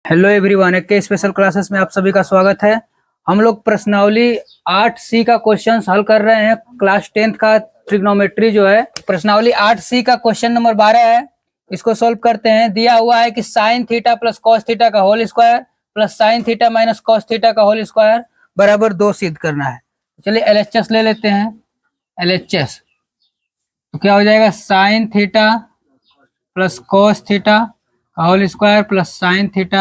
Hello everyone, के special classes में आप सभी का स्वागत है। हम लोग प्रश्नावली 8C का क्वेश्चन हल कर रहे हैं। क्लास 10th का ट्रिग्नोमेट्री जो है, प्रश्नावली 8C का क्वेश्चन नंबर 12 है। इसको सोल्व करते हैं। दिया हुआ है कि sine theta plus cos theta का whole square plus sine theta minus cos theta का होल स्क्वायर बराबर 2 सिद्ध करना है। चलिए LHS ले लेते हैं। LHS तो क्या हो जाएगा, sine theta plus cos theta का whole square plus sine theta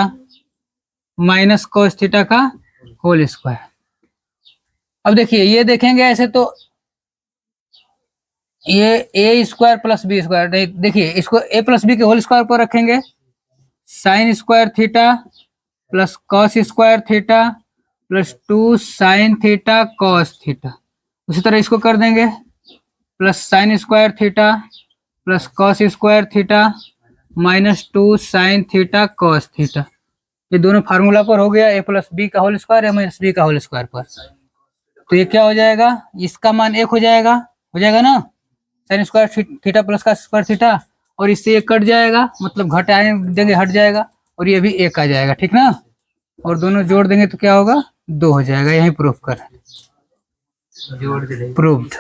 minus cos theta का होल स्क्वायर। अब देखिए, ये देखेंगे ऐसे तो ये A square plus B square, देखिए इसको ए प्लस बी के होल स्क्वायर पर रखेंगे। Sine square theta plus cos square theta plus 2 sine theta cos theta. उसी तरह इसको कर देंगे, plus sine square theta plus cos square theta minus 2 sine theta cos theta. ये दोनों फार्मूला पर हो गया, ए प्लस बी का होल स्क्वायर, ए माइनस बी का होल स्क्वायर पर। तो ये क्या हो जाएगा, इसका मान 1 हो जाएगा ना, साइन स्क्वायर थीटा प्लस का स्क्वायर थीटा, और इससे ये कट जाएगा, मतलब घटाए देंगे हट जाएगा, और ये भी 1 आ जाएगा, ठीक ना। और दोनों जोड़ देंगे तो क्या होगा, 2 हो जाएगा। यही प्रूफ कर प्रूव्ड।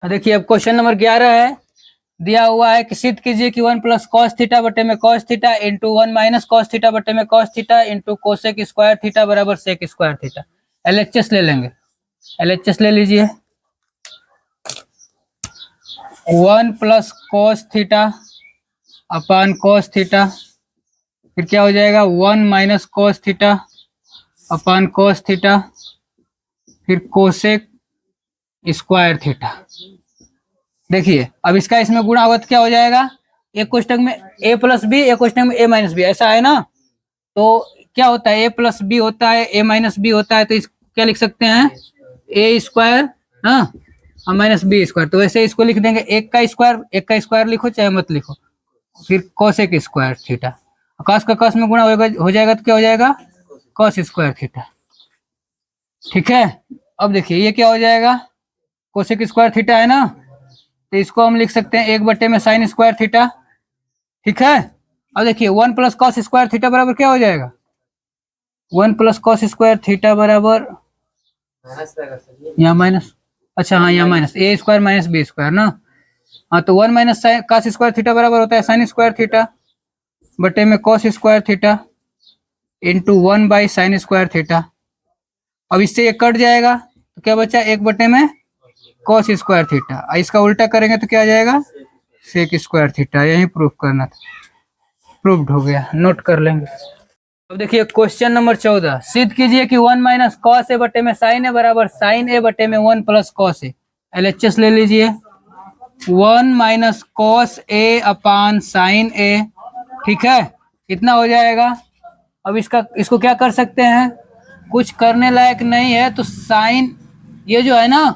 देखिए अब क्वेश्चन नंबर 11 है। दिया हुआ है कि सिद्ध कीजिए कि 1 प्लस कॉस थीटा बटे में cos theta into 1 minus cos theta बटे में cos theta into cosec square theta बराबर सेक स्क्वायर थीटा। LHS ले लेंगे। LHS ले लीजिए। 1 plus cos theta upon cos theta, फिर क्या हो जाएगा 1 minus cos theta upon cos theta, फिर कोसेक स्क्वायर थीटा। देखिए अब इसका इसमें गुणा होगा तो क्या हो जाएगा, एक कोष्टक में a प्लस बी, एक कोष्टक में a माइनस बी, ऐसा है ना। तो क्या होता है, a प्लस बी होता है, a माइनस बी होता है, तो इस क्या लिख सकते हैं, a स्क्वायर हाँ और माइनस बी स्क्वायर। तो वैसे इसको लिख देंगे, एक का स्क्वायर लिखो चाहे मत लिखो, फिर कोसेक स्क्वायर थीटा। कॉस का कॉस में गुणा हो जाएगा तो क्या हो जाएगा, कॉस स्क्वायर थीटा, ठीक है। अब देखिए ये क्या हो जाएगा, कोसेक स्क्वायर थीटा है ना, तो इसको हम लिख सकते हैं 1 बटे में साइन स्क्वायर थीटा, ठीक है। अब देखिए 1 प्लस कॉस स्क्वायर थीटा बराबर क्या हो जाएगा, 1 प्लस कॉस स्क्वायर थीटा बराबर यहाँ माइनस, अच्छा हाँ यहाँ माइनस ए स्क्वायर माइनस बी स्क्वायर ना। हाँ तो 1 माइनस कॉस स्क्वायर थीटा बराबर होता है साइन स्क्वायर थीटा बटे में cos square theta into 1 by sine square theta. अब इससे ये कट जाएगा तो क्या बचा, 1 बटे में कॉस स्क्वायर थीटा, इसका उल्टा करेंगे तो क्या आ जाएगा, सेक स्क्वायर थीटा। यही प्रूफ करना था, प्रूव्ड हो गया, नोट कर लेंगे। अब देखिए क्वेश्चन नंबर 14, सिद्ध कीजिए कि 1 माइनस कॉस ए बटे में साइन ए बराबर साइन ए बटे में 1 प्लस कॉस ए। LHS ले लीजिए। 1 minus cos A upon sine A, ठीक है, कितना हो जाएगा। अब इसको क्या कर सकते हैं, कुछ करने लायक नहीं है, तो साइन ये जो है ना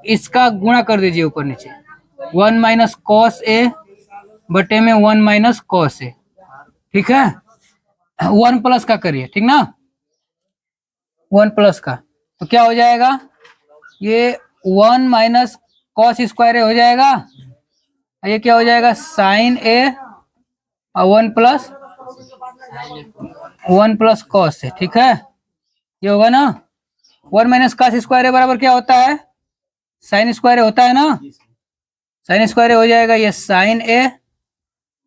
इसका गुणा कर दीजिए ऊपर नीचे, 1 माइनस कॉस ए बटे में 1 माइनस कॉस ए, ठीक है। 1 प्लस का करिए, ठीक ना, 1 प्लस का, तो क्या हो जाएगा, ये 1 माइनस कॉस स्क्वायर ए हो जाएगा, ये क्या हो जाएगा साइन ए और 1 प्लस कॉस ए, ठीक है। ये होगा ना, 1 माइनस कॉस स्क्वायर ए बराबर क्या होता है, साइन स्क्वायर ए होता है ना, साइन स्क्वायर ए हो जाएगा ये साइन ए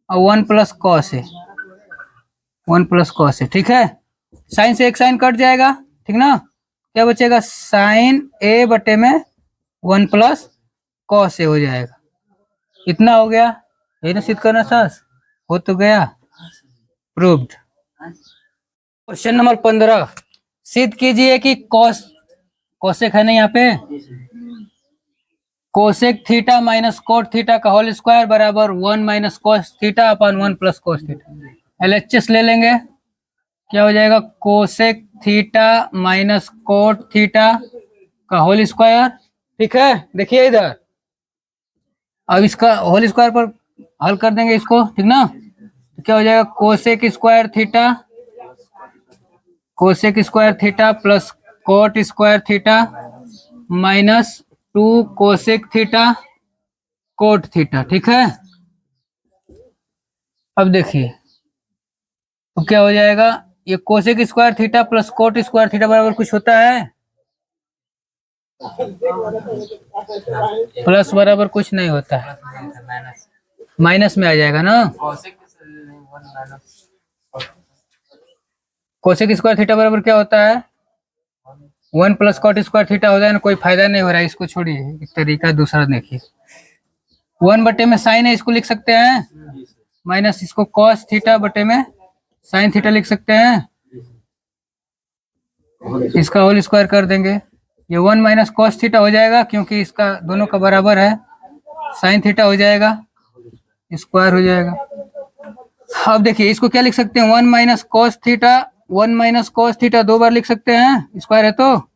और 1 प्लस कॉस ए, 1 प्लस कॉस है, ठीक है। साइन से एक साइन कट जाएगा, ठीक ना, क्या बचेगा, साइन ए बटे में 1 प्लस कॉस ए हो जाएगा। इतना हो गया, यही ना सिद्ध करना था, हो तो गया, प्रूव्ड। क्वेश्चन नंबर 15, सिद्ध कीजिए कि कोसेक है ना यहाँ पे, cosec theta minus cot theta का होल स्क्वायर बराबर 1 minus cos theta upon 1 plus cos theta. LHS ले लेंगे, क्या हो जाएगा, cosec theta minus cot theta का होल स्क्वायर, ठीक है। देखिए इधर, अब इसका होल स्क्वायर पर हल कर देंगे इसको, ठीक ना, तो क्या हो जाएगा, cosec square theta plus coat square theta minus 2 cosec theta cot theta, ठीक है। अब देखिए तो क्या हो जाएगा, ये cosec square theta plus coat square theta बराबर कुछ होता है, प्लस बराबर कुछ नहीं होता है, माइनस में आ जाएगा ना। कोसेक स्क्वायर थीटा बराबर क्या होता है, 1 प्लस कॉट स्क्वायर थीटा हो जाए ना, कोई फायदा नहीं हो रहा है, इसको छोड़िए, एक तरीका दूसरा देखिए। 1 बटे में साइन है, इसको लिख सकते हैं, माइनस इसको कॉस थीटा बटे में साइन थीटा लिख सकते हैं, इसका होल स्क्वायर कर देंगे, ये 1 माइनस कॉस थीटा हो जाएगा क्योंकि इसका दोनों का बराबर है, साइन थीटा हो जाएगा, स्क्वायर हो जाएगा। अब देखिए इसको क्या लिख सकते हैं, 1 minus cos theta, 1 minus cos theta 2 बार लिख सकते हैं, स्क्वायर है तो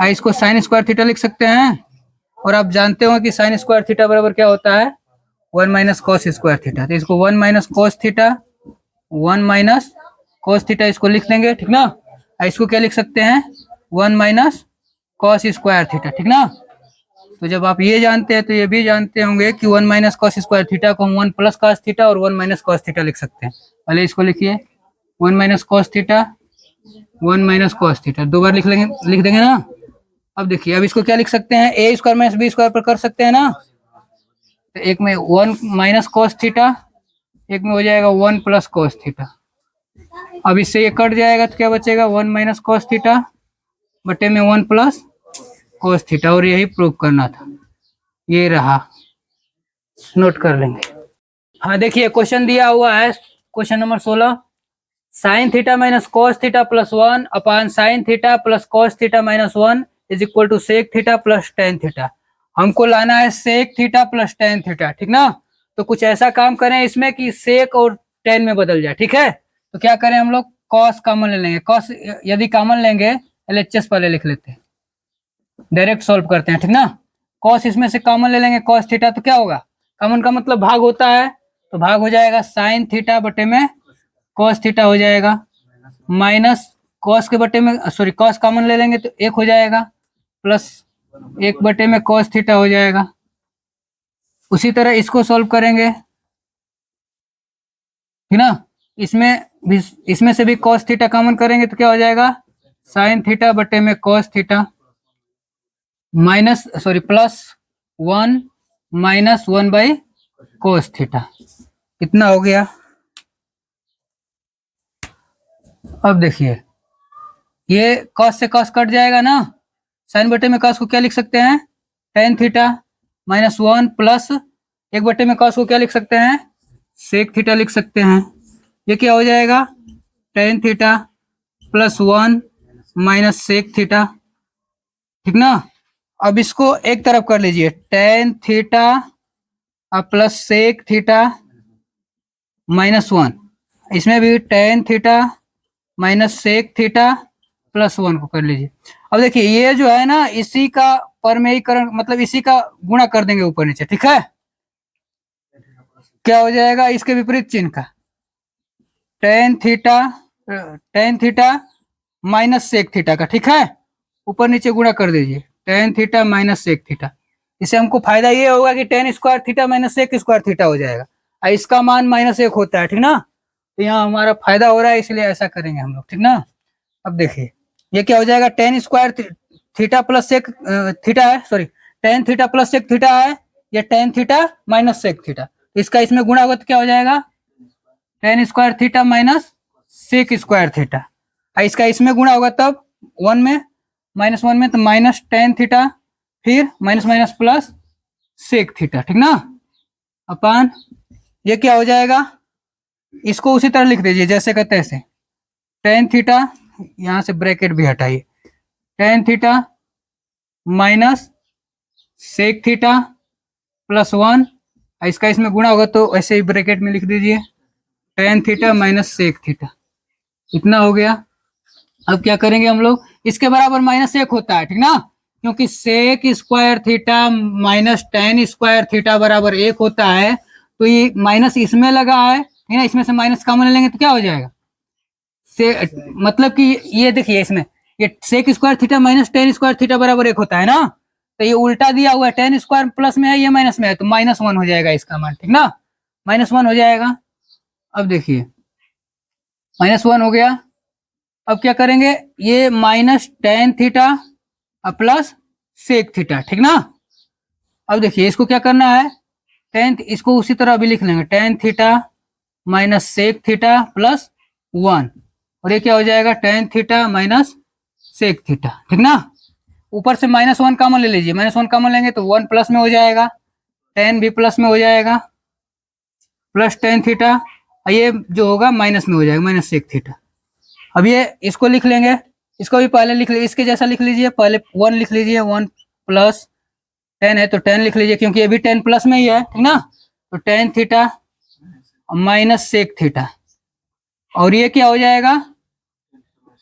इसको साइन स्क्वायर थीटा लिख सकते हैं, और आप जानते हो कि साइन स्क्वायर थीटा बराबर क्या होता है, 1 माइनस कॉस स्क्वायर थीटा। तो इसको 1 minus cos theta, 1 minus cos theta इसको लिख देंगे, ठीक ना। इसको क्या लिख सकते हैं, 1 माइनस कॉस स्क्वायर थीटा, ठीक ना। तो जब आप ये जानते हैं तो ये भी जानते होंगे कि 1 माइनस कॉस स्क्वायर थीटा को हम 1 प्लस कॉस थीटा और 1 माइनस कॉस थीटा लिख सकते हैं। पहले इसको लिखिए, 1 minus cos theta, 1 minus cos theta 2 बार लिख देंगे ना। अब देखिए, अब इसको क्या लिख सकते हैं, ए स्क्वायर माइनस बी स्क्वायर पर कर सकते हैं ना। तो एक में 1 माइनस कॉस थीटा, एक में हो जाएगा 1 प्लस कॉस थीटा। अब इससे ये कट जाएगा तो क्या बचेगा, 1 माइनस कॉस थीटा बटे में 1 प्लस कॉस थीटा, और यही प्रूव करना था, ये रहा, नोट कर लेंगे। हाँ देखिए क्वेश्चन दिया हुआ है, question number 16, sine theta minus cos theta plus 1 upon sine theta plus cos theta minus 1 is equal to sec theta plus tan theta. हमको लाना है sec theta plus tan theta, ठीक ना। तो कुछ ऐसा काम करें इसमें कि सेक और टेन में बदल जाए, ठीक है। तो क्या करें हम लोग, कॉस कॉमन ले लेंगे, कॉस यदि कॉमन लेंगे, LHS पहले लिख लेते हैं, डायरेक्ट सॉल्व करते हैं, ठीक ना। कॉस इसमें से कॉमन ले लेंगे, कॉस थीटा, तो क्या होगा, कॉमन का मतलब भाग होता है, तो भाग हो जाएगा साइन थीटा बटे में कॉस थीटा हो जाएगा, माइनस कॉस के बटे में, सॉरी कॉस कॉमन ले लेंगे तो 1 हो जाएगा, प्लस 1 बटे में कॉस थीटा हो जाएगा। उसी तरह इसको सॉल्व करेंगे, ठीक ना। इसमें से भी कॉस थीटा कॉमन करेंगे तो क्या हो जाएगा, साइन थीटा बटे में cos theta minus plus 1 minus 1 by cos theta, कितना हो गया। अब देखिए ये कॉस से कॉस कट जाएगा ना, साइन बटे में कॉस को क्या लिख सकते हैं, टेन थीटा माइनस 1 प्लस 1 बटे में कॉस को क्या लिख सकते हैं, सेक थीटा लिख सकते हैं। ये क्या हो जाएगा, tan theta plus 1 minus sec theta, ठीक ना। अब इसको एक तरफ कर लीजिए, tan theta plus sec theta minus 1, इसमें भी tan theta minus sec theta plus 1 को कर लीजिए। अब देखिए ये जो है ना, इसी का परमेयीकरण, मतलब इसी का गुणा कर देंगे ऊपर नीचे, ठीक है। क्या हो जाएगा, इसके विपरीत चिन्ह का, tan theta minus sec theta का, ठीक है, ऊपर नीचे गुणा कर दीजिए, tan theta minus sec theta. इससे हमको फायदा ये होगा कि tan square theta minus sec square theta हो जाएगा, और इसका मान -1 होता है, ठीक ना। तो यहाँ हमारा फायदा हो रहा है, इसलिए ऐसा करेंगे हम लोग, ठीक ना। अब देखिए ये क्या हो जाएगा, tan square theta plus sec theta है, sorry tan theta plus sec theta है, ये tan theta minus sec theta, इसका इसमें गुणा होगा तो क्या हो जाएगा, tan square theta minus sec square theta, इसका इसमें गुणा होगा तब 1 में -1 में, तो माइनस टेन थीटा, फिर minus minus plus sec theta, ठीक ना, अपान ये क्या हो जाएगा, इसको उसी तरह लिख दीजिए जैसे का तैसे, टेन थीटा, यहां से ब्रैकेट भी हटाइए, tan theta minus sec theta plus 1, इसका इसमें गुणा होगा तो ऐसे ही ब्रैकेट में लिख दीजिए, tan theta minus sec theta, इतना हो गया। अब क्या करेंगे हम लोग, इसके बराबर -1 होता है, ठीक ना, क्योंकि sec square theta minus tan square theta बराबर 1 होता है, तो ये माइनस इसमें लगा है, ठीक ना, इसमें से माइनस कॉमन लेंगे तो क्या हो जाएगा, मतलब कि ये देखिए इसमें ये sec square theta minus tan square theta बराबर 1 होता है ना, तो ये उल्टा दिया हुआ है, टेन स्क्वायर प्लस में है, ये माइनस में है, तो -1 हो जाएगा इसका मान, ठीक ना, -1 हो जाएगा। अब देखिए -1 हो गया। अब क्या करेंगे, ये minus tan theta plus sec theta, ठीक ना। अब देखिए इसको क्या करना है, टेन, इसको उसी तरह अभी लिख लेंगे, tan theta minus sec theta plus 1, और ये क्या हो जाएगा, tan theta minus sec theta, ठीक ना। ऊपर से -1 कॉमन ले लीजिए, -1 कॉमन लेंगे तो 1 प्लस में हो जाएगा, टेन भी प्लस में हो जाएगा, प्लस टेन थीटा, ये जो होगा माइनस में हो जाएगा, माइनस सेक थीटा। अब ये इसको लिख लेंगे, इसको भी पहले लिख लीजिए, इसके जैसा लिख लीजिए, पहले 1 लिख लीजिए, 1 प्लस 10 है तो 10 लिख लीजिए, क्योंकि ये भी 10 प्लस में ही है, ठीक ना। तो tan theta minus sec theta, और ये क्या हो जाएगा,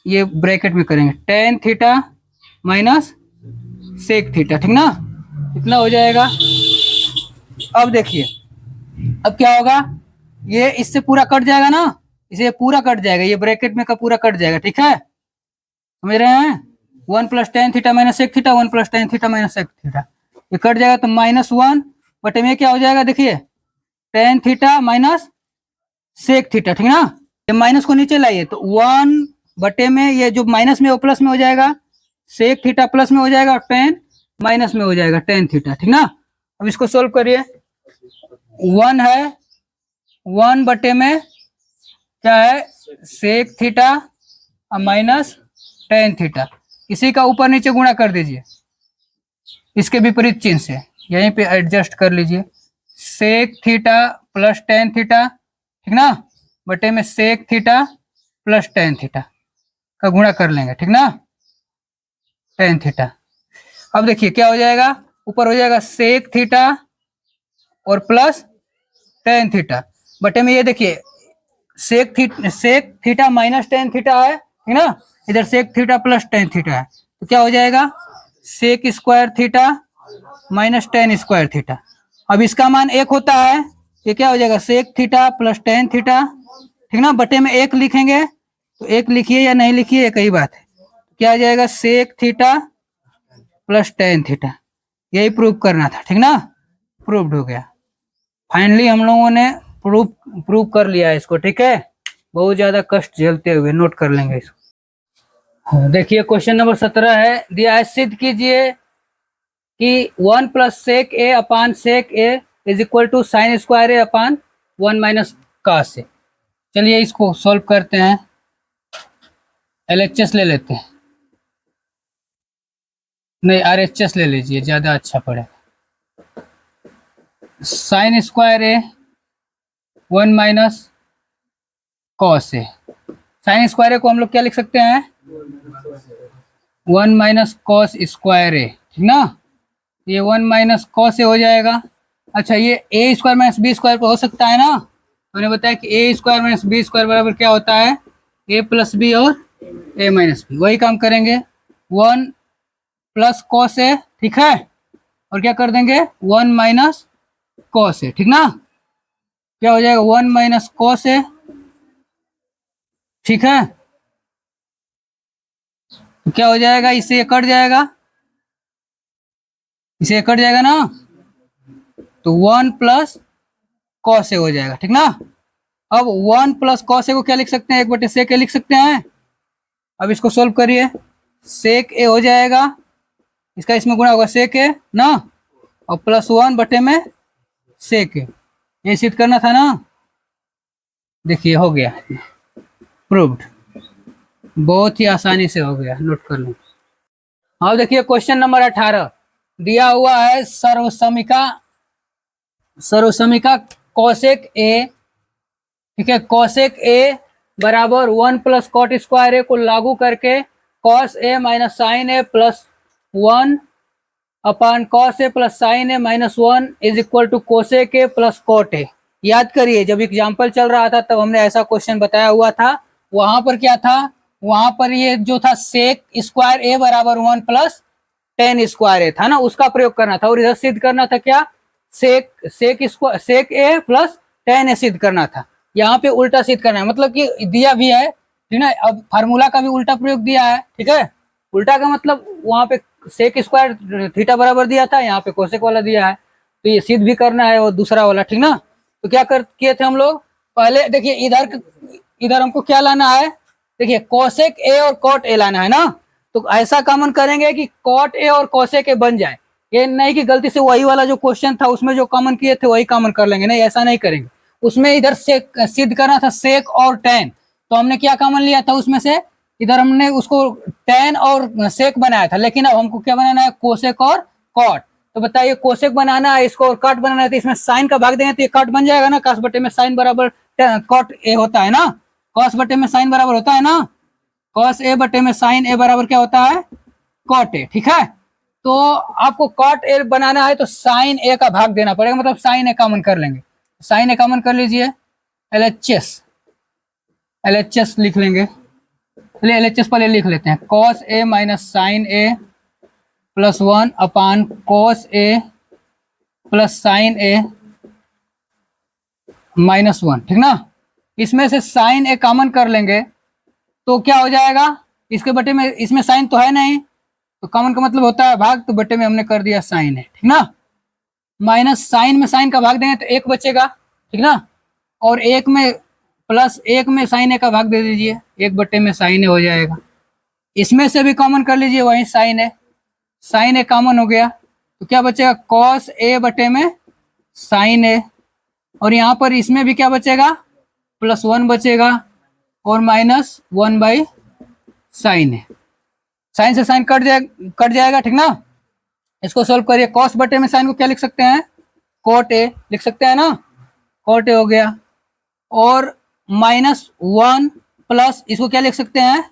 ये ब्रैकेट में करेंगे, tan theta minus sec theta, ठीक ना, इतना हो जाएगा। अब देखिए अब क्या होगा, ये इससे पूरा कट जाएगा ना, इसे पूरा कट जाएगा, ये ब्रैकेट में का पूरा कट जाएगा, ठीक है, समझ रहे हैं। 1 plus tan theta minus sec theta, 1 plus tan theta minus sec theta, ये कट जाएगा तो -1 बटे में क्या हो जाएगा, देखिए tan theta minus sec theta, ठीक ना। ये माइनस को नीचे लाइए तो 1 बटे में ये जो माइनस में वो प्लस में हो जाएगा, सेक थीटा प्लस में हो जाएगा, और टेन माइनस में हो जाएगा, टेन थीटा, ठीक ना। अब इसको सोल्व करिए, 1 है, 1 बटे में क्या है, sec theta minus tan theta, इसी का ऊपर नीचे गुणा कर दीजिए इसके विपरीत चिन्ह से, यहीं पे एडजस्ट कर लीजिए, sec theta plus tan theta, ठीक ना, बटे में sec theta plus tan theta का गुणा कर लेंगे, ठीक ना, टेन थीटा। अब देखिए क्या हो जाएगा, ऊपर हो जाएगा सेक थीटा और प्लस टेन थीटा, बटे में ये देखिए sec theta minus tan theta है, ठीक ना, इधर sec theta plus tan theta है, तो क्या हो जाएगा, sec square theta minus tan square theta. अब इसका मान 1 होता है, ये क्या हो जाएगा, sec theta plus tan theta, ठीक ना, बटे में 1 लिखेंगे, तो 1 लिखिए या नहीं लिखिए ये कई बात है, क्या आ जाएगा, sec theta plus tan theta, यही प्रूव करना था, ठीक ना, प्रूव्ड हो गया। फाइनली हम लोगों ने प्रूव कर लिया है इसको, ठीक है, बहुत ज्यादा कष्ट झेलते हुए, नोट कर लेंगे इसको। देखिए क्वेश्चन नंबर 17 है, दिया है, सिद्ध कीजिए कि 1 plus sec A upon sec A is equal to sine square A upon 1 minus cos A. चलिए इसको सॉल्व करते हैं, LHS ले लेते हैं, नहीं RHS ले लीजिए, ज्यादा अच्छा पड़ेगा। साइन स्क्वायर ए 1 माइनस कॉस ए, साइन स्क्वायर ए को हम लोग क्या लिख सकते हैं, 1 माइनस कॉस स्क्वायर ए, ठीक ना, ये 1 माइनस कॉस ए हो जाएगा। अच्छा ये A square minus B square हो सकता है ना, मैंने बताया कि ए स्क्वायर माइनस बी स्क्वायर बराबर क्या होता है, ए प्लस बी और ए माइनस बी, वही काम करेंगे, 1 प्लस कॉस ए, ठीक है, और क्या कर देंगे 1 माइनस कॉस ए, ठीक ना, क्या हो जाएगा 1 माइनस कॉस ए, ठीक है, तो क्या हो जाएगा, इससे ये कट जाएगा, इसे कट जाएगा ना, तो 1 प्लस कॉस ए हो जाएगा, ठीक ना। अब 1 प्लस कॉस ए को क्या लिख सकते हैं, 1 बटे सेक ए लिख सकते हैं। अब इसको सोल्व करिए, सेक ए हो जाएगा, इसका इसमें गुणा होगा सेक ए ना, और प्लस 1 बटे में सेक ए, ये सिद्ध करना था ना, देखिए हो गया, प्रूव्ड, बहुत ही आसानी से हो गया, नोट कर लो। अब देखिए क्वेश्चन नंबर 18 दिया हुआ है, सर्वसमीका कोसेक ए, ठीक है, कोसेक ए बराबर 1 प्लस कॉट स्क्वायर ए को लागू करके cos A minus sine A plus 1 upon cos A plus sine A minus 1 is equal to cosec A plus cot A. याद करिए जब एग्जाम्पल चल रहा था तब हमने ऐसा क्वेश्चन बताया हुआ था, वहां पर क्या था, वहां पर ये जो था सेक स्क्वायर ए बराबर 1 प्लस टेन स्क्वायर ए था ना, उसका प्रयोग करना था, और इधर सिद्ध करना था क्या, सेक ए प्लस टेन ए सिद्ध करना था। यहाँ पे उल्टा सिद्ध करना है, मतलब कि दिया भी है, ठीक है, अब फार्मूला का भी उल्टा प्रयोग दिया है, ठीक है, उल्टा का मतलब वहां पे सेक स्क्वायर थीटा बराबर दिया था, यहाँ पे कोसेक वाला दिया है, तो ये सिद्ध भी करना है वो दूसरा वाला, ठीक ना। तो क्या किए थे हम लोग, पहले देखिए इधर हमको क्या लाना है, देखिए कोसेक ए और कॉट ए लाना है ना। तो ऐसा कॉमन करेंगे कि कॉट ए और कोसेक ए बन जाए, ये नहीं कि गलती से वही वाला जो क्वेश्चन था उसमें जो कॉमन किए थे वही कॉमन कर लेंगे, नहीं ऐसा नहीं करेंगे। उसमें इधर से सिद्ध करना था सेक और टेन, तो हमने क्या कॉमन लिया था उसमें से, इधर हमने उसको टेन और सेक बनाया था, लेकिन अब हमको क्या बनाना है, कोसेक और कॉट। तो बताइए कोसेक बनाना है इसको और कॉट बनाना है, तो इसमें साइन का भाग देंगे तो ये कॉट बन जाएगा ना, कॉस बटे में साइन बराबर कॉट ए होता है ना, कॉस बटे में साइन बराबर होता है ना, कॉस ए बटे में साइन ए बराबर क्या होता है, कॉट ए। ठीक है, तो आपको कॉट ए बनाना है तो साइन ए का भाग देना पड़ेगा, मतलब साइन ए कॉमन कर लेंगे, साइन ए कॉमन कर लीजिए, एलएचएस एलएचएस लिख लेंगे, चलिए एलएचएस पहले लिख लेते हैं, cos A minus sine A plus 1 upon cos A plus sine A minus 1, ठीक ना। इसमें से साइन ए कॉमन कर लेंगे तो क्या हो जाएगा, इसके बटे में, इसमें साइन तो है नहीं तो कॉमन का मतलब होता है भाग, तो बटे में हमने कर दिया साइन है, ठीक ना। माइनस साइन में साइन का भाग देंगे तो एक बचेगा, ठीक ना, और एक में प्लस एक में साइन ए का भाग दे दीजिए, एक बटे में साइन ए हो जाएगा। इसमें से भी कॉमन कर लीजिए वही साइन ए कॉमन हो गया, तो क्या बचेगा, कॉस ए बटे में साइन ए, और यहाँ पर इसमें भी क्या बचेगा, प्लस 1 बचेगा और माइनस 1 बाई साइन है, साइन से साइन कट जाएगा, ठीक ना। इसको सोल्व करिए, कॉस बटे में साइन को क्या लिख सकते हैं, कोट ए लिख सकते हैं ना, कोट ए हो गया, और माइनस 1 प्लस इसको क्या लिख सकते हैं,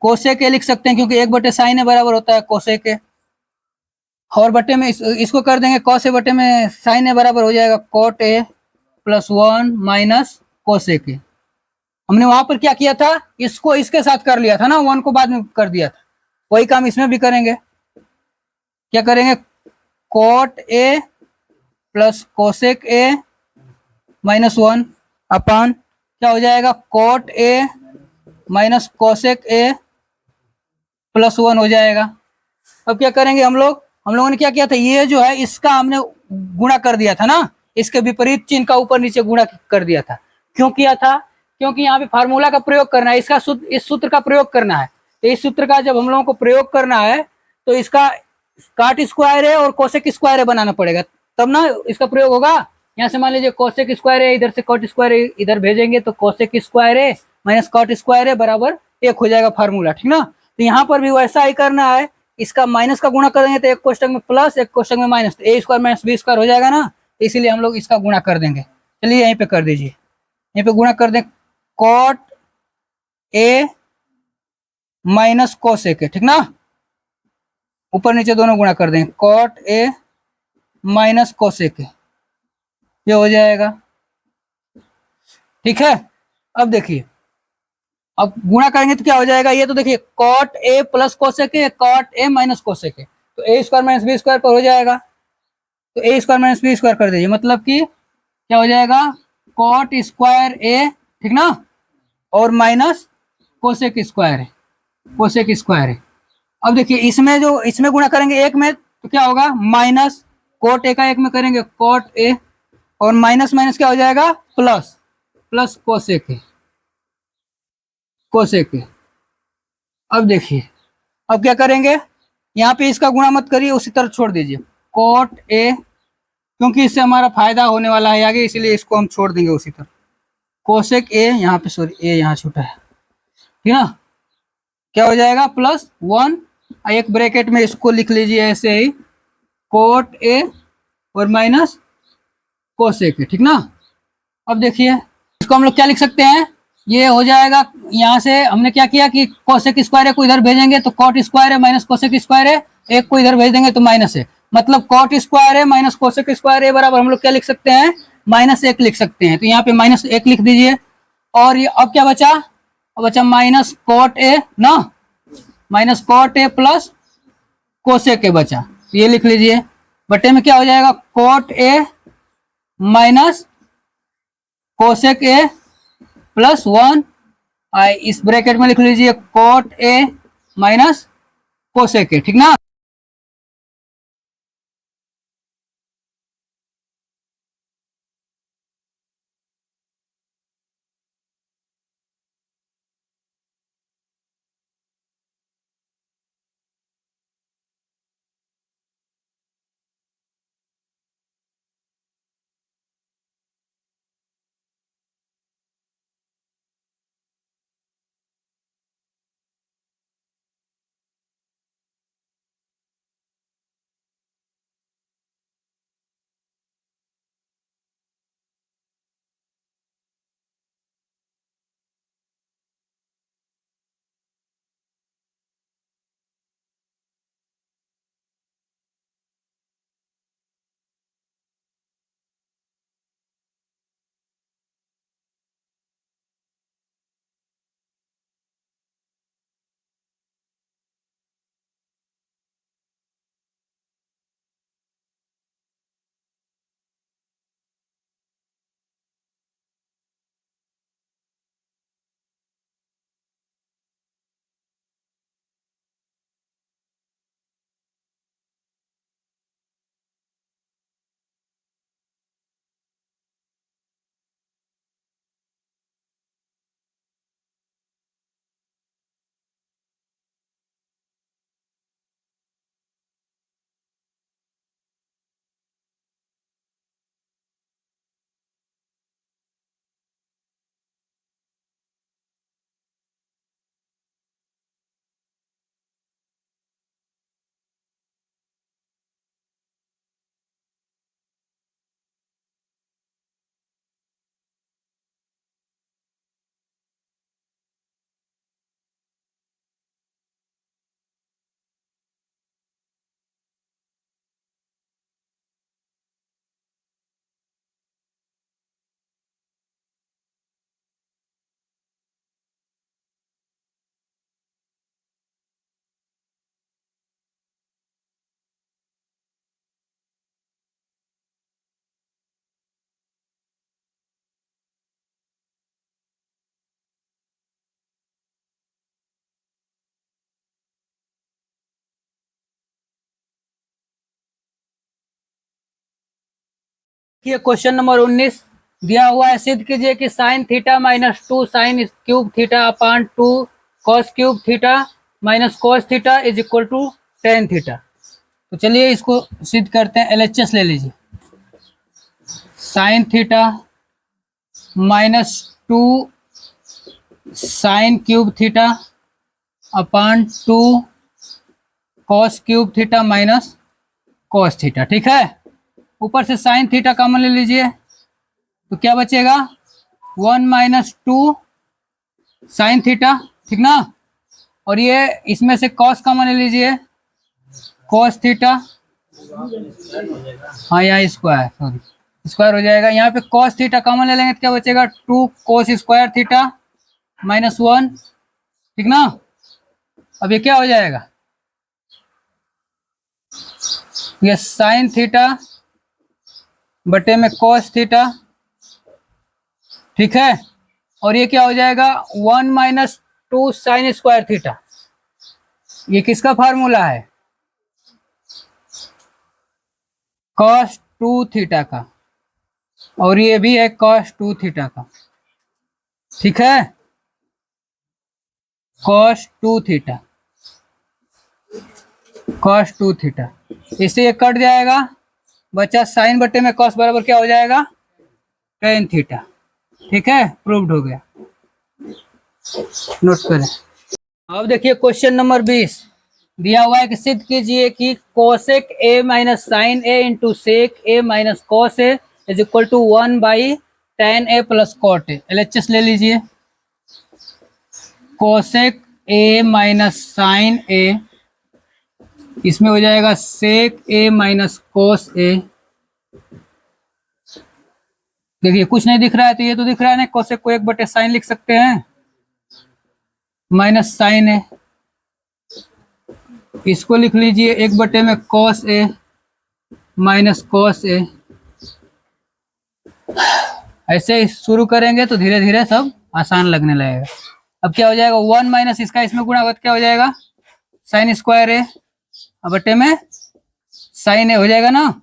कोसेक ए लिख सकते हैं, क्योंकि एक बटे साइन ए बराबर होता है कोसेक ए, और बटे में इसको कर देंगे, कॉस ए बटे में साइन ए बराबर हो जाएगा cot A plus 1 minus cosec ए। हमने वहां पर क्या किया था, इसको इसके साथ कर लिया था ना, 1 को बाद में कर दिया था, वही काम इसमें भी करेंगे। क्या करेंगे, cot A plus cosec A minus 1 अपान क्या हो जाएगा, cot A minus cosec A plus 1 हो जाएगा। अब क्या करेंगे हम लोगों ने क्या किया था, ये जो है इसका हमने गुणा कर दिया था ना, इसके विपरीत चिन्ह का ऊपर नीचे गुणा कर दिया था। क्यों किया था, क्योंकि यहाँ पे फार्मूला का प्रयोग करना है, इसका इस सूत्र का प्रयोग करना है, तो इस सूत्र का जब हम लोगों को प्रयोग करना है तो इसका काट स्क्वायर है और कोसेक स्क्वायर है बनाना पड़ेगा, तब ना इसका प्रयोग होगा। यहाँ से मान लीजिए कोसेक स्क्वायर है, इधर से कॉट स्क्वायर है, इधर भेजेंगे तो कोसेक स्क्वायर है माइनस कॉट स्क्वायर है बराबर 1 हो जाएगा फार्मूला, ठीक ना। तो यहाँ पर भी वैसा ही करना है, इसका माइनस का गुणा करेंगे तो एक कोष्टक में प्लस एक कोष्टक में माइनस, तो A square minus B square हो जाएगा ना, इसीलिए हम लोग इसका गुणा कर देंगे। चलिए यहीं पे कर दीजिए, यहीं पे गुणा कर दें, cot A minus cosec A, ठीक ना, ऊपर नीचे दोनों गुणा कर देंगे, cot A minus cosec A, ये हो जाएगा, ठीक है। अब देखिए, अब गुणा करेंगे तो क्या हो जाएगा, ये तो देखिए cot A plus cosec A, cot A minus cosec A, तो A square minus B square पर हो जाएगा, तो A square minus B square कर दीजिए, मतलब कि क्या हो जाएगा, कॉट स्क्वायर ए, ठीक ना, और माइनस कोसेक स्क्वायर है, कोसेक स्क्वायर है। अब देखिए इसमें गुणा करेंगे एक में तो क्या होगा, माइनस कोट ए का एक में करेंगे कोट ए, और माइनस माइनस क्या हो जाएगा, प्लस प्लस कोसेक ए, कोसेक ए। अब देखिए, अब क्या करेंगे, यहाँ पे इसका गुणा मत करिए, उसी तरह छोड़ दीजिए, कोट ए, क्योंकि इससे हमारा फायदा होने वाला है आगे, इसीलिए इसको हम छोड़ देंगे उसी तरह, कोसेक ए यहाँ पे, सॉरी ए यहाँ छूटा है, ठीक ना, क्या हो जाएगा, प्लस 1, एक ब्रैकेट में इसको लिख लीजिए ऐसे ही, कोट ए और माइनस कोसेक ए, ठीक ना। अब देखिए इसको हम लोग क्या लिख सकते हैं, ये हो जाएगा, यहाँ से हमने क्या किया कि कोसेक स्क्वायर को इधर भेजेंगे तो कॉट स्क्वायर है माइनस कोसेक स्क्वायर है, एक को इधर भेज देंगे तो माइनस है, मतलब कॉट स्क्वायर है माइनस कोसेक स्क्वायर है बराबर हम लोग क्या लिख सकते हैं, -1 लिख सकते हैं, तो यहाँ पे -1 लिख दीजिए। और ये अब क्या बचा, अब बचा माइनस कॉट ए ना, minus cot A plus cosec A बचा, तो ये लिख लीजिए, बटे में क्या हो जाएगा, cot A minus cosec A plus 1, इस ब्रैकेट में लिख लीजिए cot A minus cosec A, ठीक ना। देखिए क्वेश्चन नंबर 19 दिया हुआ है, सिद्ध कीजिए कि sine theta minus 2 sine cube theta upon 2 cos cube theta minus cos theta is equal to tan theta. तो चलिए इसको सिद्ध करते हैं। एलएचएस ले लीजिए। Sine theta minus 2 sine cube theta upon 2 cos cube theta minus cos theta. ठीक है, ऊपर से साइन थीटा कॉमन ले लीजिए तो क्या बचेगा 1 माइनस 2 साइन थीटा, ठीक ना। और ये इसमें से कॉस कॉमन ले लीजिए, कॉस थीटा, हाँ यहाँ स्क्वायर, सॉरी स्क्वायर हो जाएगा। यहाँ पे कॉस थीटा कॉमन ले लेंगे तो क्या बचेगा 2 कॉस स्क्वायर थीटा माइनस 1, ठीक ना। अब ये क्या हो जाएगा, ये साइन थीटा बटे में कॉस थीटा, ठीक है। और ये क्या हो जाएगा 1 माइनस 2 साइन स्क्वायर थीटा। ये किसका फार्मूला है, कॉस 2 थीटा का, और ये भी है कॉस 2 थीटा का, ठीक है, कॉस 2 थीटा, कॉस 2 थीटा। इससे ये कट जाएगा, बचा साइन बटे में कॉस बराबर क्या हो जाएगा टेन थीटा। ठीक है, प्रूव्ड हो गया, नोट करें। अब देखिए क्वेश्चन नंबर 20 दिया हुआ है कि सिद्ध कीजिए कि cosec A minus sine A into sec A minus cos A is equal to 1 by tan A plus cot A. LHS ले लीजिए। Cosec A minus sine A, इसमें हो जाएगा सेक ए माइनस कोस ए। देखिए कुछ नहीं दिख रहा है तो ये तो दिख रहा है ना, कोसेक को 1 बटे साइन लिख सकते हैं माइनस साइन ए, इसको लिख लीजिए 1 बटे में कॉस ए माइनस कॉस ए। ऐसे शुरू करेंगे तो धीरे धीरे सब आसान लगने लगेगा। अब क्या हो जाएगा 1 माइनस इसका इसमें गुणा होगा तो क्या हो जाएगा साइन स्क्वायर ए बटे में साइन ए हो जाएगा ना,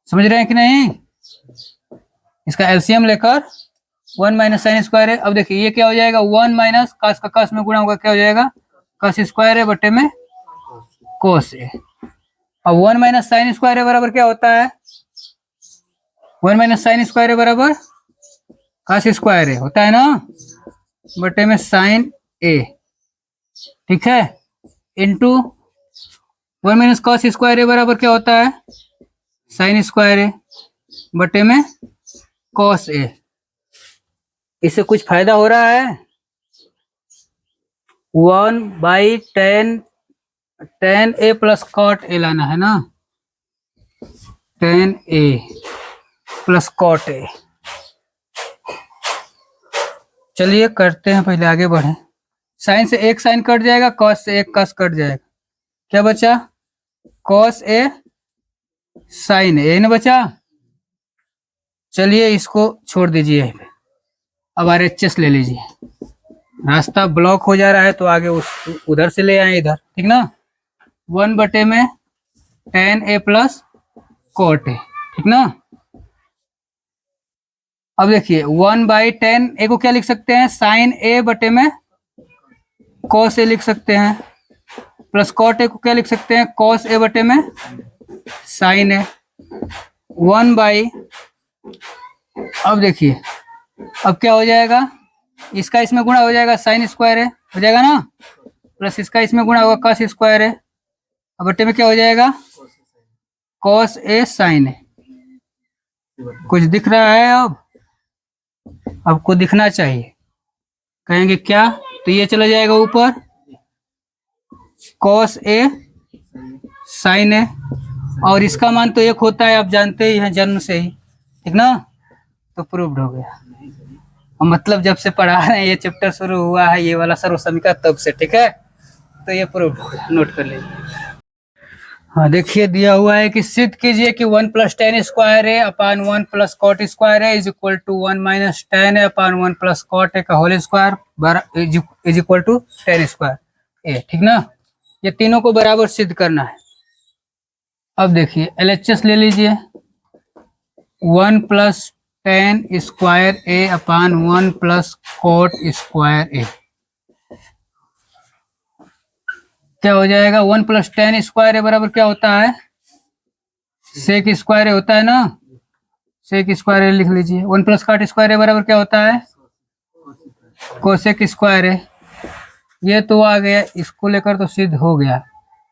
समझ रहे हैं कि नहीं। इसका एलसीएम लेकर 1 माइनस साइन स्क्वायर है। अब देखिए ये क्या हो जाएगा 1 माइनस कास का कास में गुणा होगा क्या हो जाएगा कास स्क्वायर है बटे में कोस ए। अब 1 माइनस साइन स्क्वायर है बराबर क्या होता है 1 माइनस साइन स्क्वायर है बराबर कास स्क्वायर है होता है ना, बटे में साइन ए, ठीक है, इंटू 1 माइनस कॉस स्क्वायर है बराबर क्या होता है साइन स्क्वायर है बटे में कॉस ए। इससे कुछ फायदा हो रहा है 1 by tan A plus cot A लाना है ना, 10 ए प्लस कॉट ए। चलिए करते हैं, पहले आगे बढ़े। साइन से एक साइन कट जाएगा, कॉस से एक कॉस कट जाएगा, क्या बचा कॉस ए साइन ए ना बचा। चलिए इसको छोड़ दीजिए, अब आरएचएस ले लीजिए। रास्ता ब्लॉक हो जा रहा है तो आगे उधर से ले आए इधर, ठीक ना। 1 बटे में tan A plus cot A, ठीक ना। अब देखिए 1 बाई टेन ए को क्या लिख सकते हैं साइन ए बटे में कॉस ए लिख सकते हैं, प्लस कॉट ए को क्या लिख सकते हैं कॉस ए बटे में साइन ए। 1 बाई, अब देखिए अब क्या हो जाएगा इसका इसमें गुणा हो जाएगा साइन स्क्वायर है हो जाएगा ना, प्लस इसका इसमें गुणा होगा कॉस स्क्वायर है, अब बटे में क्या हो जाएगा कॉस ए साइन ए। कुछ दिख रहा है अब आपको दिखना चाहिए, कहेंगे क्या, तो ये चला जाएगा ऊपर कॉस ए साइन ए, और इसका मान तो 1 होता है आप जानते ही हैं जन्म से ही, ठीक ना। तो प्रूव्ड हो गया, मतलब जब से पढ़ा रहे हैं ये चैप्टर शुरू हुआ है ये वाला सर्वसमीका तब से, ठीक है। तो ये प्रूव्ड हो गया, नोट कर लीजिए। हाँ देखिए दिया हुआ है कि सिद्ध कीजिए कि 1 plus ten square A upon 1 plus cot square A is equal to 1 minus ten A upon 1 plus cot A का whole square is equal to ten square A, ठीक ना। ये तीनों को बराबर सिद्ध करना है। अब देखिए एलएचएस ले लीजिए। 1 plus ten square A upon 1 plus coat square ए। क्या हो जाएगा? 1 प्लस टेन स्क्वायर ए बराबर क्या होता है? सेक स्क्वायर ए होता है ना, सेक स्क्वायर ए लिख लीजिए। 1 प्लस कॉट स्क्वायर ए बराबर क्या होता है? कोसेक स्क्वायर ए। ये तो आ गया, इसको लेकर तो सिद्ध हो गया,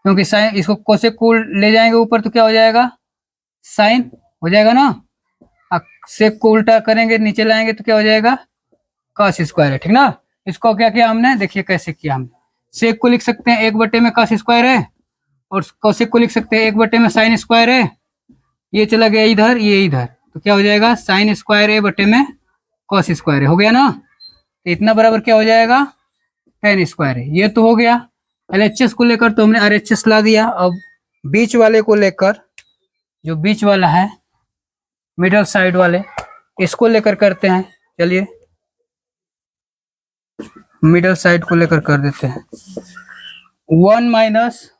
क्योंकि साइन, इसको कोसेक को ले जाएंगे ऊपर तो क्या हो जाएगा? साइन हो जाएगा ना। सेक को उल्टा करेंगे नीचे लाएंगे तो क्या हो जाएगा? कॉस स्क्वायर है, ठीक ना। इसको क्या किया हमने, देखिए कैसे किया हमने। सेक को लिख सकते हैं 1/में कॉस स्क्वायर है, और कोसेक को लिख सकते हैं 1/में साइन स्क्वायर है। ये चला गया इधर, ये इधर, तो क्या हो जाएगा? साइन स्क्वायर ए बटे में कॉस स्क्वायर है, हो गया ना। तो इतना बराबर क्या हो जाएगा? टेन स्क्वायर है। ये तो हो गया। एलएचएस को लेकर तो हमने आरएचएस ला दिया। अब बीच वाले को लेकर, जो बीच वाला है मिडल साइड वाले, इसको लेकर करते हैं। चलिए मिडल साइड को लेकर कर देते हैं। 1 माइनस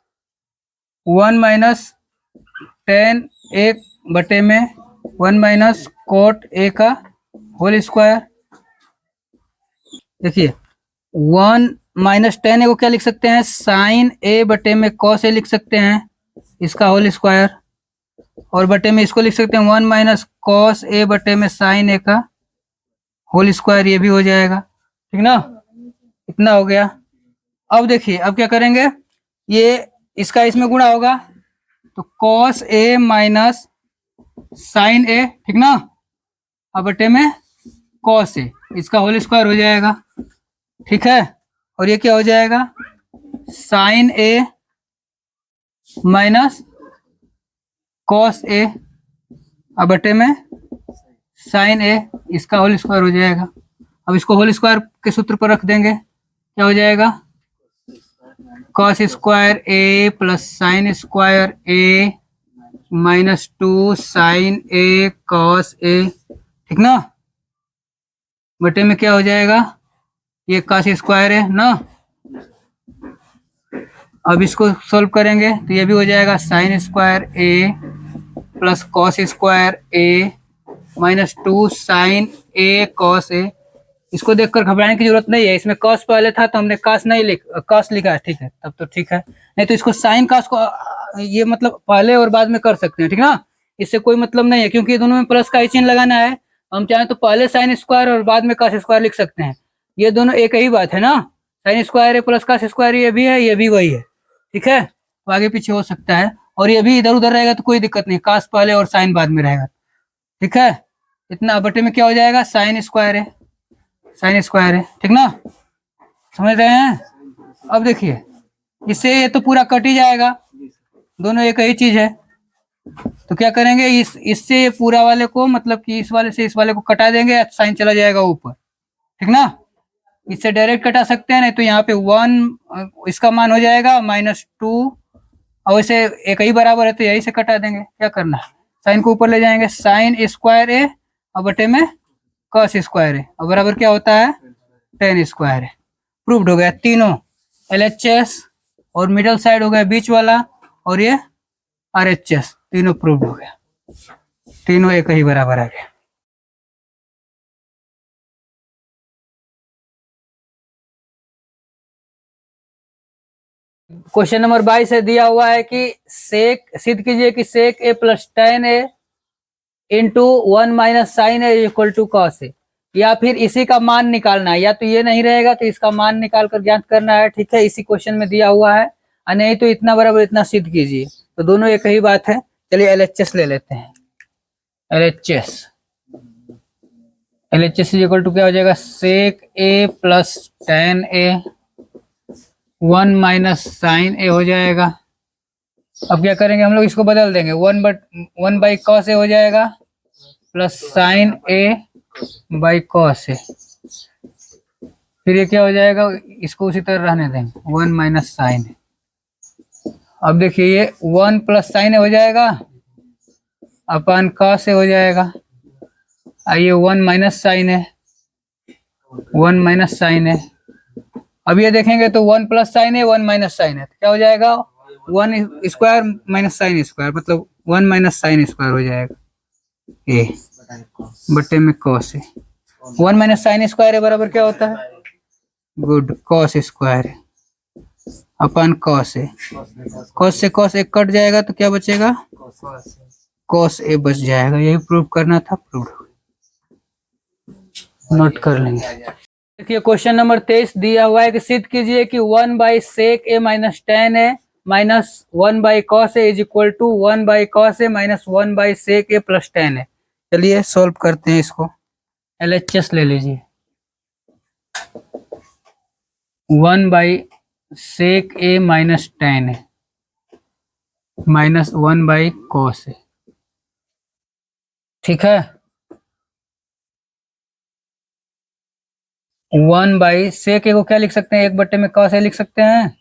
टेन ए बटे में 1 माइनस कोट ए का होल स्क्वायर। देखिए 1 माइनस टेन ए को क्या लिख सकते हैं? साइन ए बटे में कॉस ए लिख सकते हैं, इसका होल स्क्वायर। और बटे में इसको लिख सकते हैं 1 माइनस कॉस ए बटे में साइन ए का होल स्क्वायर, ये भी हो जाएगा, ठीक ना। इतना हो गया। अब देखिए अब क्या करेंगे, ये इसका इसमें गुणा होगा तो cos A minus sine A, ठीक ना। अब बटे में कॉस ए, इसका होल स्क्वायर हो जाएगा, ठीक है। और ये क्या हो जाएगा? साइन ए माइनस कॉस ए, अब बटे में साइन ए, इसका होल स्क्वायर हो जाएगा। अब इसको होल स्क्वायर के सूत्र पर रख देंगे, क्या हो जाएगा? Cos square A plus sine square A minus 2 sign A cos A, ठीक ना। बटे में क्या हो जाएगा? ये कॉस स्क्वायर है ना। अब इसको सोल्व करेंगे तो ये भी हो जाएगा sign square A plus cos square A minus 2 sign A cos A. इसको देखकर घबराने की जरूरत नहीं है, इसमें कॉस पहले था तो हमने कॉस नहीं कॉस लिखा है, ठीक है, तब तो ठीक है। नहीं तो इसको साइन कॉस को ये मतलब पहले और बाद में कर सकते हैं, ठीक ना। इससे कोई मतलब नहीं है, क्योंकि दोनों में प्लस का ही चिन्ह लगाना है। हम चाहें तो पहले साइन स्क्वायर और बाद में कॉस स्क्वायर लिख सकते हैं, ये दोनों एक ही बात है ना। साइन स्क्वायर है प्लस कॉस स्क्वायर, ये भी है ये भी वही है, ठीक है। तो आगे पीछे हो सकता है, और ये भी इधर उधर रहेगा तो कोई दिक्कत नहीं, कॉस पहले और साइन बाद में रहेगा, ठीक है। इतना बटे में क्या हो जाएगा? साइन स्क्वायर है, साइन स्क्वायर है, ठीक ना। समझ रहे हैं? अब देखिए इससे ये तो पूरा कट ही जाएगा, दोनों एक ही चीज है। तो क्या करेंगे, इससे पूरा वाले को, मतलब कि इस वाले से इस वाले को कटा देंगे, साइन चला जाएगा ऊपर, ठीक ना। इससे डायरेक्ट कटा सकते हैं, नहीं तो यहाँ पे 1 इसका मान हो जाएगा -2, और वैसे एक ही बराबर है तो यही से कटा देंगे। क्या करना है, साइन को ऊपर ले जाएंगे, साइन स्क्वायर ए और बटे में कॉस स्क्वायर है, और बराबर क्या होता है? टेन स्क्वायर है। प्रूव्ड हो गया तीनों, एलएचएस और मिडल साइड हो गया बीच वाला, और ये आरएचएस, तीनों प्रूव्ड हो गया, तीनों एक ही बराबर आ गया। क्वेश्चन नंबर 22 है, दिया हुआ है कि सेक, सिद्ध कीजिए कि sec A plus tan A into 1 minus sine A equal to cos A, या फिर इसी का मान निकालना है, या तो ये नहीं रहेगा तो इसका मान निकाल कर ज्ञात करना है, ठीक है। इसी क्वेश्चन में दिया हुआ है, और नहीं तो इतना बराबर इतना सिद्ध कीजिए, तो दोनों एक ही बात है। चलिए एलएचएस ले लेते हैं। एलएचएस इक्वल टू क्या हो जाएगा? सेक A plus tan A 1 minus sine ए हो जाएगा। अब क्या करेंगे हम लोग, इसको बदल देंगे, 1 बाई कॉस ए हो जाएगा plus sine A by cos A. फिर ये क्या हो जाएगा, इसको उसी तरह रहने देंगे, 1 माइनस साइन ए। अब देखिए ये 1 प्लस साइन ए हो जाएगा अपन कॉस ए हो जाएगा, आइए 1 माइनस साइन है, 1 माइनस साइन है। अब ये देखेंगे तो 1 प्लस साइन है 1 माइनस साइन है, तो क्या हो जाएगा? 1 स्क्वायर माइनस साइन स्क्वायर, मतलब 1 माइनस साइन स्क्वायर हो जाएगा, ए बटे में कॉस ए। 1 माइनस साइन स्क्वायर ए बराबर क्या होता है? Good, cos square A upon cos A. Cos से कॉस ए कट जाएगा तो क्या बचेगा? कॉस ए बच जाएगा। यही प्रूव करना था, प्रूव। नोट कर लेंगे। देखिए क्वेश्चन नंबर 23 दिया हुआ है कि सिद्ध कीजिए कि 1 by sec A minus ten A minus 1 by cos A is equal to 1 by cos A minus 1 by sec A plus tan A. चलिए सॉल्व करते हैं इसको। LHS ले लीजिए। 1 by sec A minus ten A minus 1 by cos A, ठीक है। 1 by sec ए को क्या लिख सकते हैं? 1 बटे में कॉस ए लिख सकते हैं।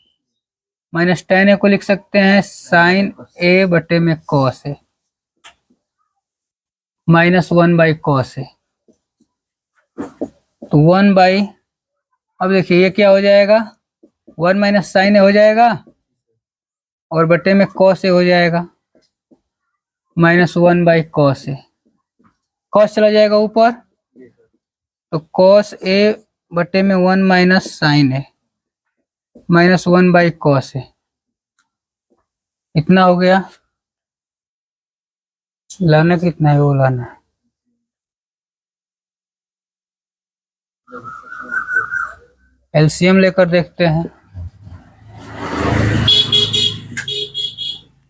माइनस टेन ए को लिख सकते हैं साइन ए बटे में cos A minus 1 by cos A. तो 1 बाई, अब देखिए ये क्या हो जाएगा? 1 माइनस साइन ए हो जाएगा और बटे में कॉस ए हो जाएगा minus 1 by cos A. Cos चला जाएगा ऊपर तो कॉस ए बटे में 1 minus sine A minus 1 by cos A, इतना हो गया। लाना कितना है? वो लाना है। एलसीएम लेकर देखते हैं।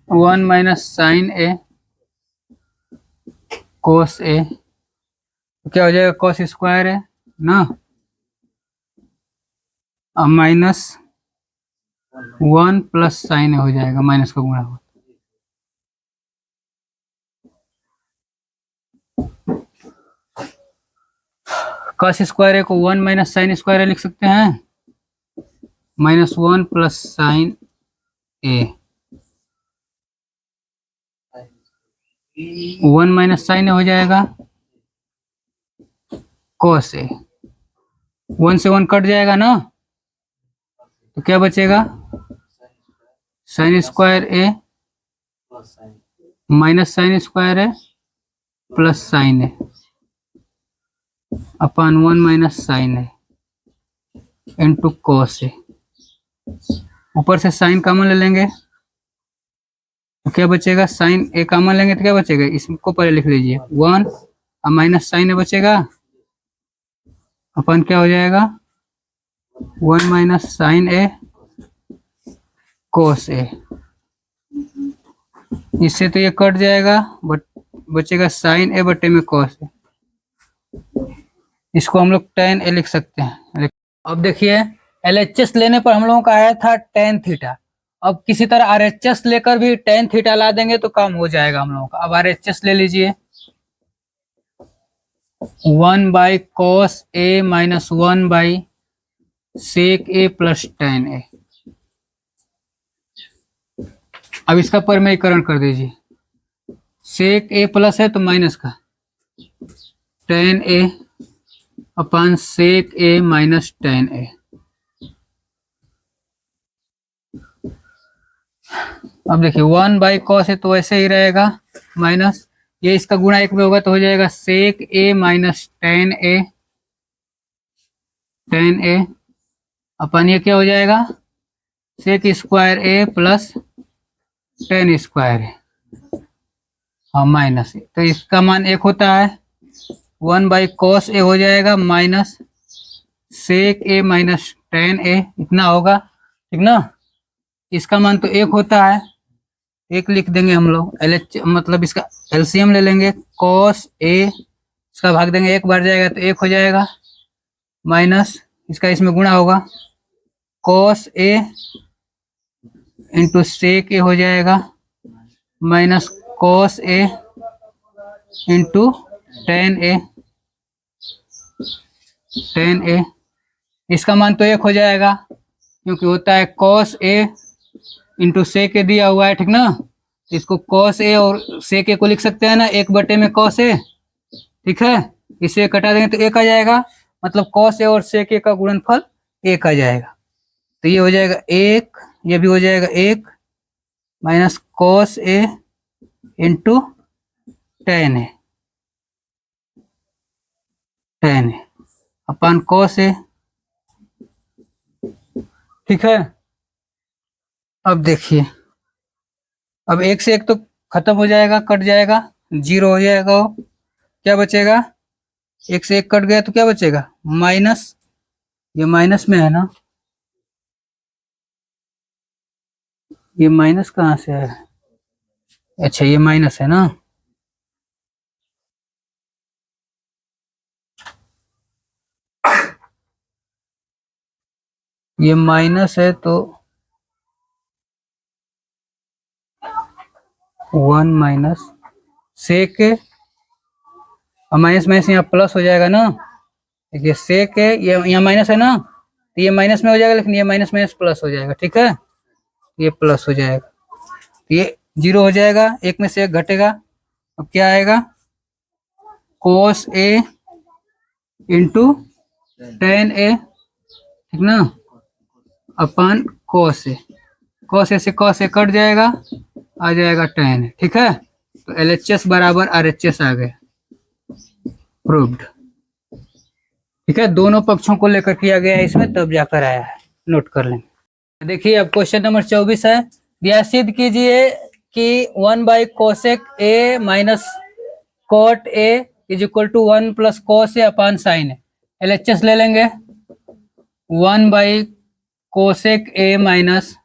1 माइनस साइन ए कोस ए, तो क्या हो जाएगा? कॉस स्क्वायर है ना, अब माइनस 1 प्लस साइन ए हो जाएगा, माइनस का गुणा हो। कॉस स्क्वायर ए को 1 माइनस साइन स्क्वायर ए लिख सकते हैं, माइनस 1 प्लस साइन ए। 1 माइनस साइन ए हो जाएगा कॉस ए, 1 से 1 कट जाएगा ना, तो क्या बचेगा? Sign square A minus sign square A plus sine A upon 1 minus sine A into cos A. ऊपर से साइन कॉमन ले लेंगे तो क्या बचेगा? साइन ए कॉमन लेंगे तो क्या बचेगा? इसको पहले लिख लीजिए 1 और माइनस साइन ए बचेगा अपन क्या हो जाएगा? 1 माइनस साइन ए कोस ए। इससे तो ये कट जाएगा, बट बचेगा साइन ए बटे में कॉस ए। इसको हम लोग tan ए लिख सकते हैं। अब देखिए LHS लेने पर हम लोगों का आया था tan थीटा। अब किसी तरह RHS लेकर भी tan थीटा ला देंगे तो काम हो जाएगा हम लोगों का। अब RHS ले लीजिए। 1 by cos A minus 1 by sec A plus tan A. अब इसका परिमेयीकरण कर दीजिए। सेक ए प्लस है तो माइनस का tan A upon sec A minus tan A. अब देखिए 1 बाई कॉस है तो वैसे ही रहेगा, माइनस ये इसका गुणा 1 में होगा तो हो जाएगा सेक ए माइनस tan ए अपन ये क्या हो जाएगा? सेक स्क्वायर ए प्लस tan स्क्वायर ए और माइनस ए। तो इसका मान 1 होता है। 1 बाई कॉस ए हो जाएगा minus sec A minus tan ए, इतना होगा, ठीक ना। इसका मान तो 1 होता है, 1 लिख देंगे हम लोग। मतलब इसका एलसीएम ले लेंगे। कॉस ए इसका भाग देंगे, 1 बार जाएगा तो 1 हो जाएगा, माइनस इसका इसमें गुणा होगा कॉस ए इंटू सेक ए हो जाएगा माइनस कॉस ए इंटू tan ए। इसका मान तो 1 हो जाएगा क्योंकि होता है कॉस ए इंटू सेक ए दिया हुआ है, ठीक ना। इसको कॉस ए और सेक ए को लिख सकते हैं ना, 1 बटे में कॉस ए, ठीक है। इसे कटा देंगे तो 1 आ जाएगा, मतलब कॉस ए और सेक ए का गुणनफल 1 आ जाएगा। तो ये हो जाएगा 1, ये भी हो जाएगा 1 माइनस कॉस ए इंटू tan ए। tan ए अपन cos ए। ठीक है, अब देखिए, अब एक से एक तो खत्म हो जाएगा, कट जाएगा, 0 हो जाएगा। वो क्या बचेगा, एक से एक कट गया तो क्या बचेगा, माइनस। ये माइनस में है ना, ये माइनस कहाँ से है, अच्छा ये माइनस है ना। ये माइनस है तो 1 माइनस सेक है, और माइनस माइनस यहाँ प्लस हो जाएगा ना। देखिए सेक है, ये यहाँ माइनस है ना, तो ये माइनस में हो जाएगा, लेकिन ये माइनस माइनस प्लस हो जाएगा। ठीक है, ये प्लस हो जाएगा, तो ये 0 हो जाएगा, एक में से एक घटेगा। अब क्या आएगा, कोस ए इंटू टेन ए, ठीक ना, अपन कोस ए। कोस ए से कोस ए कट जाएगा, आ जाएगा टेन। ठीक है, तो LHS बराबर RHS आ गया, प्रूव्ड। ठीक है, दोनों पक्षों को लेकर किया गया है इसमें, तब जाकर आया है, नोट कर लेंगे। देखिए अब क्वेश्चन नंबर 24 है, यह सिद्ध कीजिए कि 1 by cosec A minus cot A is equal to 1 plus cos A upon sine A. LHS ले लेंगे, 1 by cosec A minus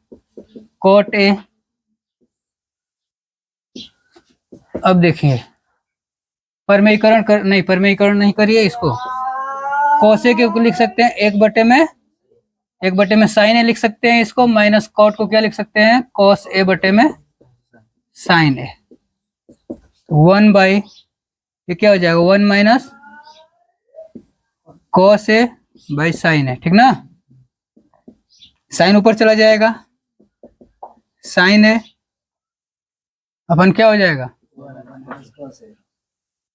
cot A. अब देखिए, परमेयीकरण कर, नहीं परमेयीकरण नहीं करिए इसको, कोसेक को लिख सकते हैं एक बटे में साइन ए लिख सकते हैं इसको, माइनस कॉट को क्या लिख सकते हैं, कॉस ए बटे में साइन ए। 1 बाई, ये क्या हो जाएगा, 1 minus cos A by sine A. ठीक ना, साइन ऊपर चला जाएगा, साइन ए अपन क्या हो जाएगा,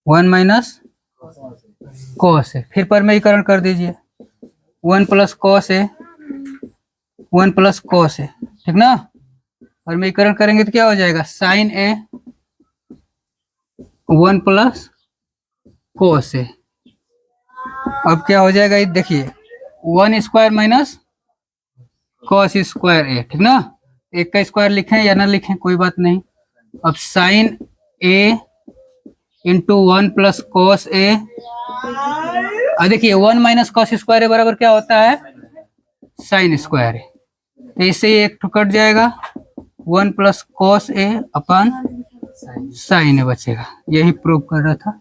1 माइनस कॉस ए। फिर परमेयीकरण कर दीजिए, 1 plus cos A, 1 plus cos A. ठीक ना, परमेयीकरण करेंगे तो क्या हो जाएगा, साइन ए 1 प्लस कॉस ए। अब क्या हो जाएगा, ये देखिए 1 square minus cos square A. ठीक ना, एक का स्क्वायर लिखें या ना लिखें कोई बात नहीं। अब sign A into 1 plus cos ए, देखिए 1 माइनस कॉस स्क्वायर ए बराबर क्या होता है, साइन स्क्वायर ए। तो इससे एक तो कट जाएगा, 1 प्लस कॉस ए अपन साइन ए बचेगा। यही प्रूव कर रहा था,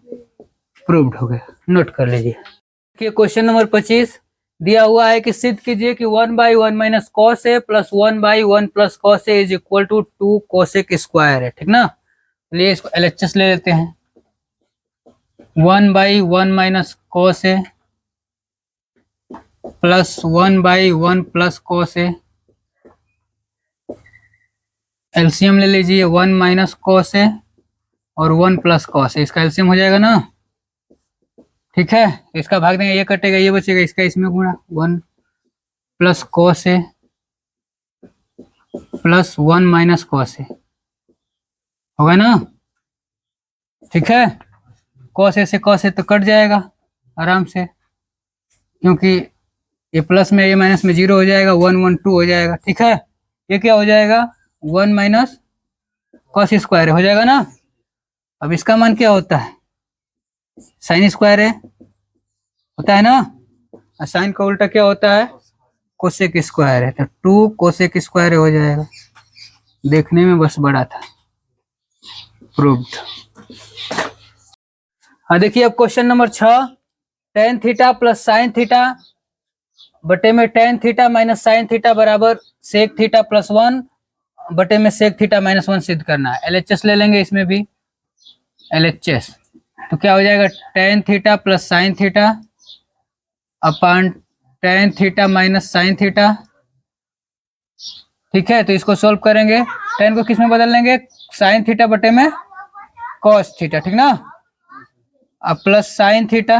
प्रूव्ड हो गया, नोट कर लीजिए। क्वेश्चन नंबर 25 दिया हुआ है कि सिद्ध कीजिए कि 1 by 1 minus cos A plus 1 by 1 plus cos A is equal to 2 cosec square है। ठीक ना, चलिए इसको LHS ले लेते हैं, 1 by 1 minus cos A plus 1 by 1 plus cos A. LCM ले लीजिए, 1 माइनस कॉस ए और 1 प्लस कॉस ए, इसका एलसीएम हो जाएगा ना। ठीक है, इसका भाग देंगे, ये कटेगा, ये बचेगा, इसका इसमें गुणा, 1 plus cos A plus 1 minus cos ए होगा ना। ठीक है, कॉस ए से कॉस ए तो कट जाएगा आराम से, क्योंकि ये प्लस में ये माइनस में 0 हो जाएगा, 1 1 2 हो जाएगा। ठीक है, ये क्या हो जाएगा, 1 माइनस कॉस स्क्वायर हो जाएगा ना। अब इसका मान क्या होता है, साइन स्क्वायर है होता है ना, और साइन का उल्टा क्या होता है, कोसेक स्क्वायर है, तो 2 कोसेक स्क्वायर हो जाएगा। देखने में बस बड़ा था, प्रूव्ड। हाँ देखिए अब question number 6, ten theta plus sine theta बटे में ten theta minus sine theta बराबर सेक थीटा प्लस 1 बटे में सेक थीटा माइनस 1 सिद्ध करना है। LHS ले लेंगे इसमें भी, LHS तो क्या हो जाएगा, tan theta plus sine theta upon ten theta minus sine theta. ठीक है, तो इसको सोल्व करेंगे, टेन को किस में बदल लेंगे, साइन थीटा बटे में कॉस थीटा। ठीक ना, अब प्लस साइन थीटा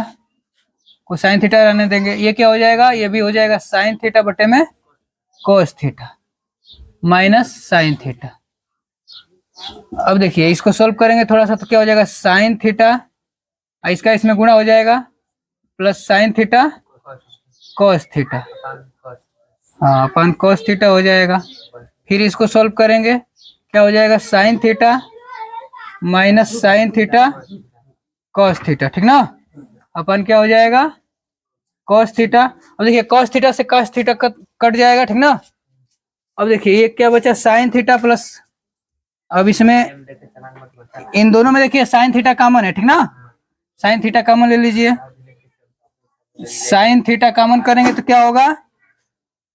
को साइन थीटा रहने देंगे, ये क्या हो जाएगा, ये भी हो जाएगा साइन थीटा बटे में cos theta minus sine theta. अब देखिए इसको सोल्व करेंगे थोड़ा सा, तो क्या हो जाएगा, साइन थीटा इसका इसमें गुणा हो जाएगा plus sine theta cos theta, हाँ अपन कॉस थीटा हो जाएगा। फिर इसको सॉल्व करेंगे, क्या हो जाएगा, sine theta minus sign theta cos theta, ठीक ना। अपन क्या हो जाएगा, कॉस थीटा। अब देखिए कॉस थीटा से कॉस थीटा कट जाएगा, ठीक ना। अब देखिए ये क्या बचा, साइन थीटा प्लस, अब इसमें इन दोनों में देखिए साइन थीटा कॉमन है, ठीक ना। साइन थीटा कॉमन ले लीजिए, साइन थीटा कॉमन करेंगे तो क्या होगा,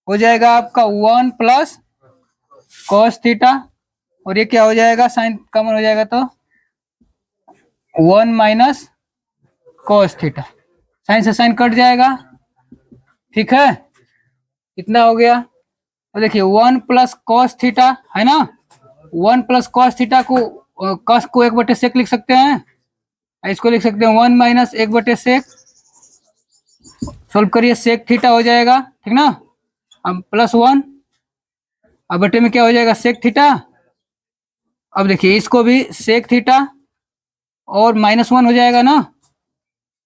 हो जाएगा आपका 1 प्लस कॉस थीटा, और ये क्या हो जाएगा, साइन कॉमन हो जाएगा तो 1 माइनस कॉस थीटा, साइन से साइन कट जाएगा, ठीक है। कितना हो गया, तो देखिए 1 प्लस कॉस थीटा है ना, 1 प्लस कॉस थीटा को कॉस को 1/sec लिख सकते हैं, इसको लिख सकते हैं 1 माइनस 1/sec, सोल्व करिए सेक थीटा हो जाएगा, ठीक ना। अब प्लस 1, अब बटे में क्या हो जाएगा, सेक थीटा। अब देखिए इसको भी सेक थीटा और -1 हो जाएगा ना,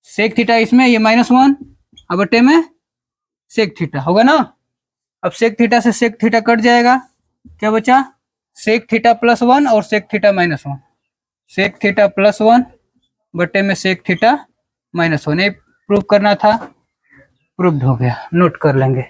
सेक थीटा इसमें, ये -1, अब बटे में सेक थीटा होगा ना। अब सेक थीटा से सेक थीटा कट जाएगा, क्या बचा, सेक थीटा प्लस 1 और sec theta -1, sec theta plus 1 बटे में सेक थीटा -1, ये प्रूव करना था, प्रूव्ड हो गया, नोट कर लेंगे।